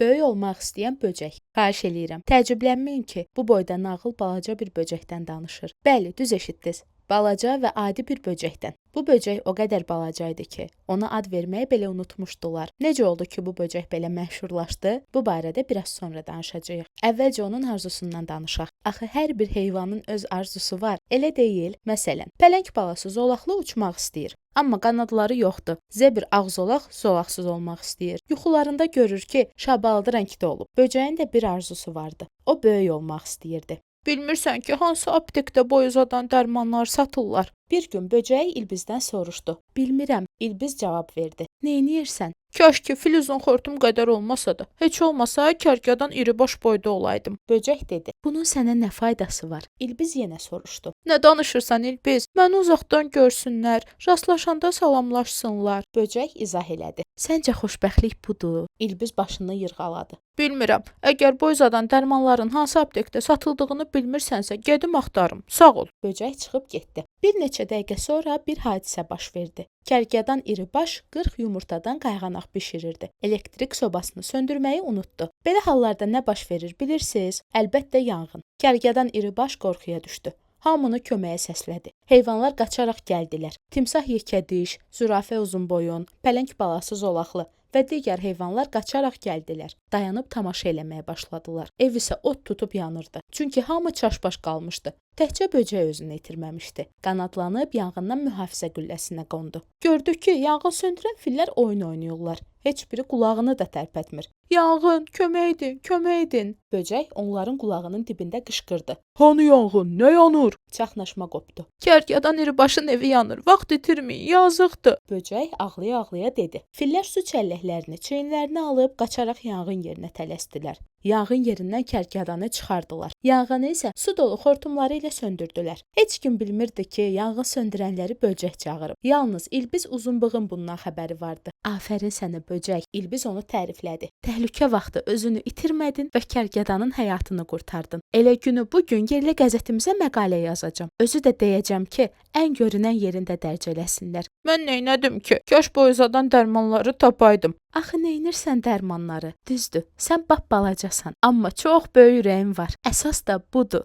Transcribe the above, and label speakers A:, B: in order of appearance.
A: Böyük olmaq istəyən böcək. Xahiş eləyirəm, təəccüblənməyin ki, bu boyda nağıl balaca bir böcəkdən danışır. Bəli, düz eşitdiniz. Balaca və adi bir böcəkdən. Bu böcək o qədər balaca idi ki, ona ad verməyi belə unutmuşdular. Necə oldu ki, bu böcək belə məşhurlaşdı? Bu barədə biraz sonra danışacağıq. Əvvəlcə onun arzusundan danışaq. Axı hər bir heyvanın öz arzusu var. Elə deyil? Məsələn, pələng balası zolaqlı uçmaq istəyir. Amma qanadları yoxdur. Zebr ağzolaq zolaqsız olmaq istəyir. Yuxularında görür ki, şabaldı rəngdə olub. Böcəyin də bir arzusu vardı. O böyük olmaq istəyirdi. Bilmirsən ki, hansı aptekdə boy uzadan dərmanlar satırlar? Bir gün böcəyi İlbizdən soruşdu. Bilmirəm, İlbiz cavab verdi. Neyniyirsən? Kaş ki, filizon xortum qədər olmasa da, heç olmasa kərkədan iri baş boyda olaydım. Böcək dedi. Bunun sənə nə faydası var? İlbiz yenə soruşdu. Nə danışırsan İlbiz? Məni uzaqdan görsünlər, rastlaşanda salamlaşsınlar. Böcək izah elədi. Səncə xoşbəxtlik budur? İlbiz başını yırğaladı. Bilmirəm. Əgər boy uzadan dərmanların hansı aptekdə satıldığını bilmirsənsə, gedim axtarım. Sağ ol. Böcək çıxıb getdi. Bir neçə dəqiqə sonra bir hadisə baş verdi. Kərkədan iri baş 40 yumurtadan qayğanaq bişirirdi. Elektrik sobasını söndürməyi unutdu. Belə hallarda nə baş verir bilirsiniz? Əlbəttə yanğın. Kərkədan iri baş qorxuya düşdü. Hamını köməyə səslədi. Heyvanlar qaçaraq gəldilər. Timsah yekədiş, zürafə uzunboyun, pələng balası zolaqlı və digər heyvanlar qaçaraq gəldilər. Dayanıb tamaşa eləməyə başladılar. Ev isə od tutub yanırdı. Çünki hamı çaşbaş qalmışdı. Təkcə böcək özünü itirməmişdi. Qanadlanıb yanğından mühafizə qülləsinə qondu. Gördü ki, yanğın söndürən fillər oyun oynayırlar. Heç biri qulağını da tərpətmir. Yanğın, kömək edin, kömək edin. Böcək onların qulağının dibində qışqırdı. Hanı yanğın, nə yanır? Çaxnaşma qopdu. Kərkədan iri başın evi yanır. Vaxt itirməyin, yazıqdır. Böcək ağlaya-ağlaya dedi. Fillər su çəlləklərini çiyinlərinə alıb qaçaraq yanğın yerinə tələsdilər. Yanğın yerindən kərkədanı çıxardılar. Yanğını isə su dolu xortumları ilə söndürdülər. Heç kim bilmirdi ki, yanğın söndürənləri böcək çağırıb. Yalnız İlbiz Uzunbığın bundan xəbəri vardı. Afərin sənə böcək. İlbiz onu təriflədi. Təhlükə vaxtı özünü itirmədin və kərkədanın həyatını qurtardın. Elə günü bu gün yerli qəzetimizə məqalə yazacağam. Özü də deyəcəm ki, ən görünən yerində dərc eləsinlər. Mən neynədim ki? Kaş boy uzadan dərmanları tapaydım. Axı neynirsən dərmanları? Düzdür, sən balacasan, amma çox böyük ürəyin var. Əsas da budur.